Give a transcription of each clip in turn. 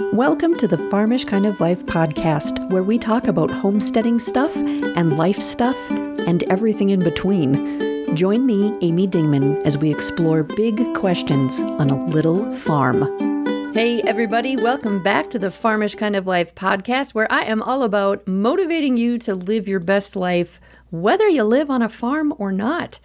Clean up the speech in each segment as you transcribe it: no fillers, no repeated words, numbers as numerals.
Welcome to the Farmish Kind of Life podcast, where we talk about homesteading stuff and life stuff and everything in between. Join me, Amy Dingman, as we explore big questions on a little farm. Hey everybody, welcome back to the Farmish Kind of Life podcast, where I am all about motivating you to live your best life, whether you live on a farm or not.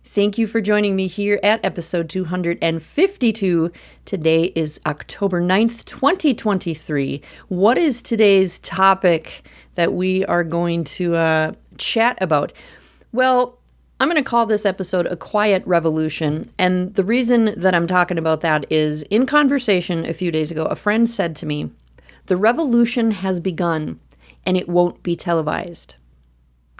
Thank you for joining me here at episode 252. Today is October 9th, 2023. What is today's topic that we are going to chat about? Well, I'm going to call this episode A Quiet Revolution. And the reason that I'm talking about that is in conversation a few days ago, a friend said to me, "The revolution has begun and it won't be televised."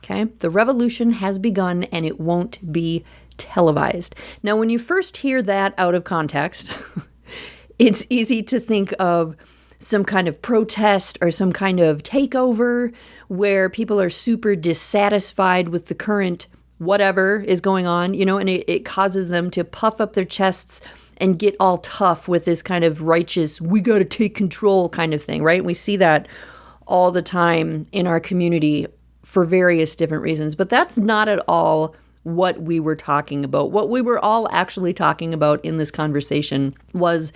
Okay? The revolution has begun and it won't be televised. Now, when you first hear that out of context, it's easy to think of some kind of protest or some kind of takeover where people are super dissatisfied with the current whatever is going on, and it causes them to puff up their chests and get all tough with this kind of righteous, we got to take control kind of thing, right? We see that all the time in our community for various different reasons, but that's not at all what we were talking about. What we were all actually talking about in this conversation was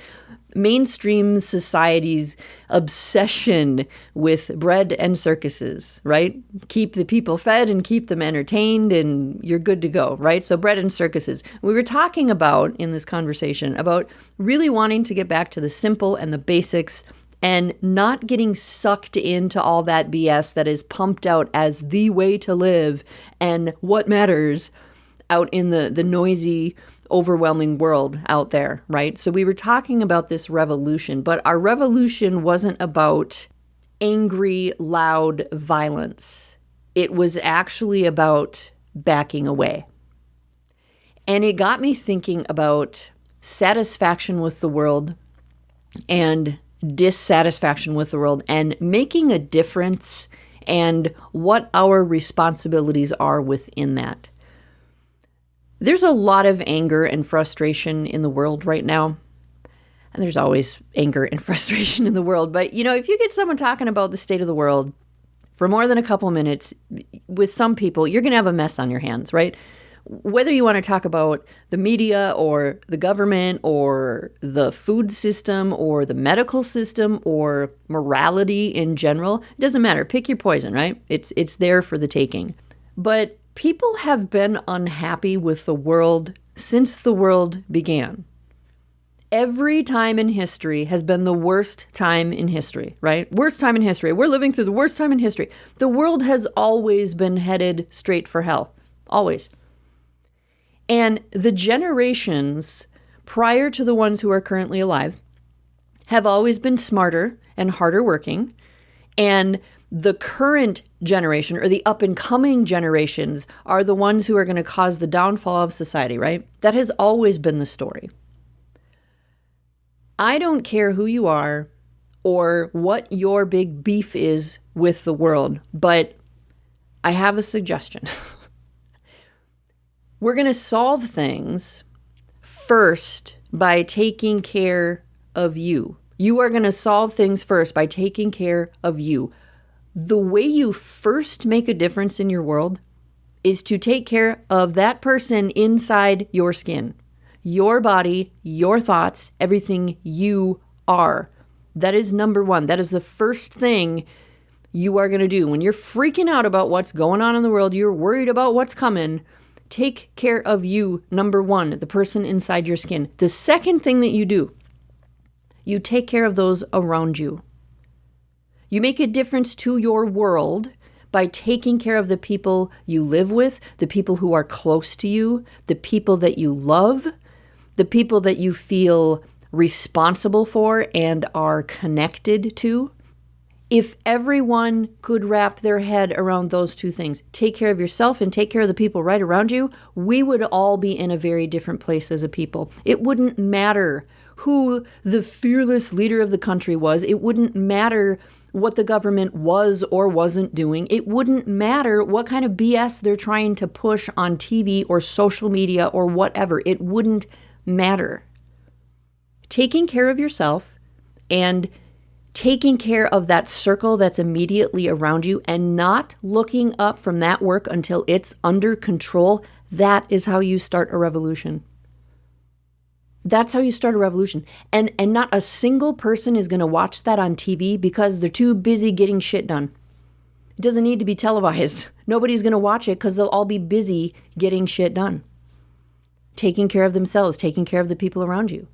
mainstream society's obsession with bread and circuses, right? Keep the people fed and keep them entertained and you're good to go, right? So bread and circuses. We were talking about in this conversation about really wanting to get back to the simple and the basics and not getting sucked into all that BS that is pumped out as the way to live and what matters out in the noisy, overwhelming world out there, right? So we were talking about this revolution, but our revolution wasn't about angry, loud violence. It was actually about backing away. And it got me thinking about satisfaction with the world and dissatisfaction with the world and making a difference and what our responsibilities are within that. There's a lot of anger and frustration in the world right now. And there's always anger and frustration in the world. But, if you get someone talking about the state of the world for more than a couple minutes, with some people, you're going to have a mess on your hands, right? Whether you want to talk about the media or the government or the food system or the medical system or morality in general, it doesn't matter. Pick your poison, right? It's there for the taking. But people have been unhappy with the world since the world began. Every time in history has been the worst time in history, right? Worst time in history. We're living through the worst time in history. The world has always been headed straight for hell. Always. And the generations prior to the ones who are currently alive have always been smarter and harder working. And the current generation or the up and coming generations are the ones who are going to cause the downfall of society, right? That has always been the story. I don't care who you are or what your big beef is with the world, but I have a suggestion. We're going to solve things first by taking care of you. You are going to solve things first by taking care of you. The way you first make a difference in your world is to take care of that person inside your skin, your body, your thoughts, everything you are. That is number one. That is the first thing you are going to do. When you're freaking out about what's going on in the world, you're worried about what's coming. Take care of you, number one, the person inside your skin. The second thing that you do, you take care of those around you. You make a difference to your world by taking care of the people you live with, the people who are close to you, the people that you love, the people that you feel responsible for and are connected to. If everyone could wrap their head around those two things, take care of yourself and take care of the people right around you, we would all be in a very different place as a people. It wouldn't matter who the fearless leader of the country was. It wouldn't matter what the government was or wasn't doing. It wouldn't matter what kind of BS they're trying to push on TV or social media or whatever. It wouldn't matter. Taking care of yourself and taking care of that circle that's immediately around you and not looking up from that work until it's under control, that is how you start a revolution. That's how you start a revolution. And not a single person is going to watch that on TV because they're too busy getting shit done. It doesn't need to be televised. Nobody's going to watch it because they'll all be busy getting shit done. Taking care of themselves, taking care of the people around you.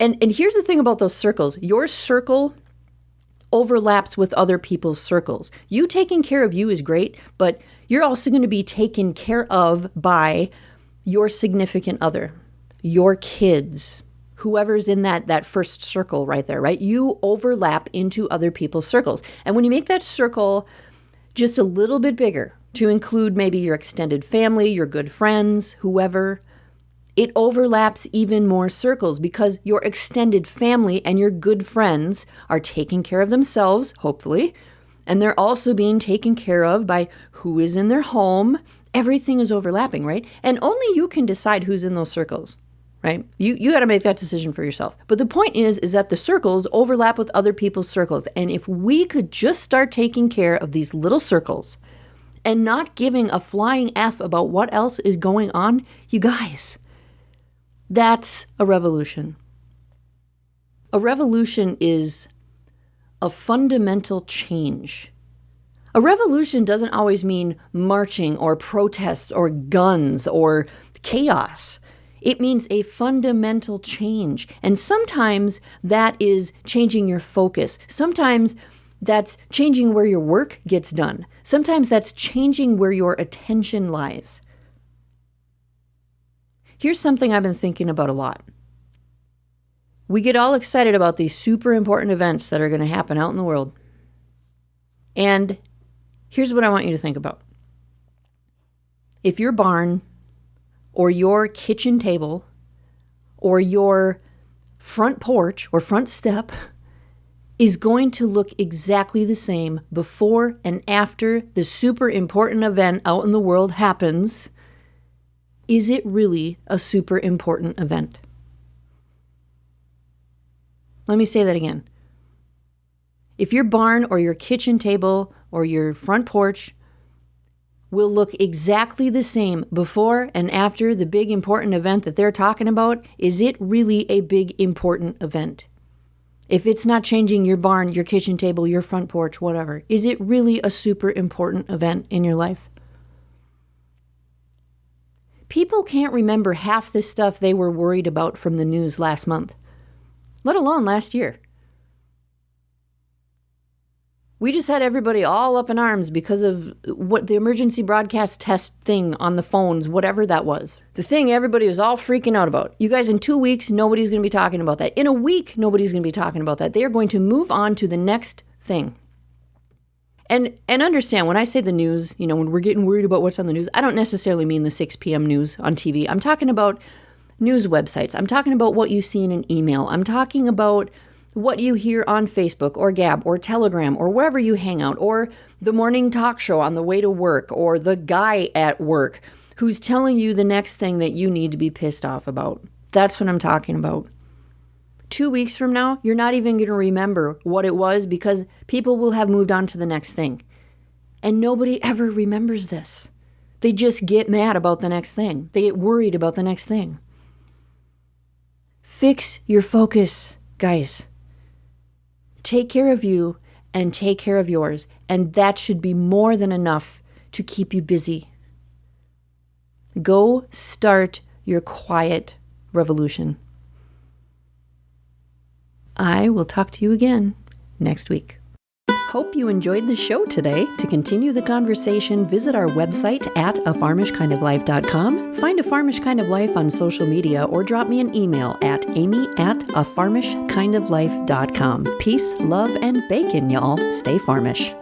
And here's the thing about those circles. Your circle overlaps with other people's circles. You taking care of you is great, but you're also going to be taken care of by your significant other, your kids, whoever's in that first circle right there, right? You overlap into other people's circles. And when you make that circle just a little bit bigger to include maybe your extended family, your good friends, whoever, it overlaps even more circles because your extended family and your good friends are taking care of themselves, hopefully, and they're also being taken care of by who is in their home. Everything is overlapping, right? And only you can decide who's in those circles, right? You got to make that decision for yourself. But the point is that the circles overlap with other people's circles. And if we could just start taking care of these little circles and not giving a flying F about what else is going on, you guys, that's a revolution. A revolution is a fundamental change. A revolution doesn't always mean marching or protests or guns or chaos. It means a fundamental change. And sometimes that is changing your focus. Sometimes that's changing where your work gets done. Sometimes that's changing where your attention lies. Here's something I've been thinking about a lot. We get all excited about these super important events that are going to happen out in the world. And here's what I want you to think about. If your barn or your kitchen table or your front porch or front step is going to look exactly the same before and after the super important event out in the world happens, is it really a super important event? Let me say that again. If your barn or your kitchen table or your front porch will look exactly the same before and after the big important event that they're talking about, is it really a big important event? If it's not changing your barn, your kitchen table, your front porch, whatever, is it really a super important event in your life? People can't remember half the stuff they were worried about from the news last month, let alone last year. We just had everybody all up in arms because of what the emergency broadcast test thing on the phones, whatever that was. The thing everybody was all freaking out about. You guys, in 2 weeks, nobody's going to be talking about that. In a week, nobody's going to be talking about that. They are going to move on to the next thing. And understand, when I say the news, when we're getting worried about what's on the news, I don't necessarily mean the 6 p.m. news on TV. I'm talking about news websites. I'm talking about what you see in an email. I'm talking about what you hear on Facebook or Gab or Telegram or wherever you hang out, or the morning talk show on the way to work, or the guy at work who's telling you the next thing that you need to be pissed off about. That's what I'm talking about. 2 weeks from now, you're not even going to remember what it was because people will have moved on to the next thing. And nobody ever remembers this. They just get mad about the next thing. They get worried about the next thing. Fix your focus, guys. Take care of you and take care of yours. And that should be more than enough to keep you busy. Go start your quiet revolution. I will talk to you again next week. Hope you enjoyed the show today. To continue the conversation, visit our website at afarmishkindoflife.com, find A Farmish Kind of Life on social media, or drop me an email at amy@afarmishkindoflife.com. Peace, love, and bacon, y'all. Stay farmish.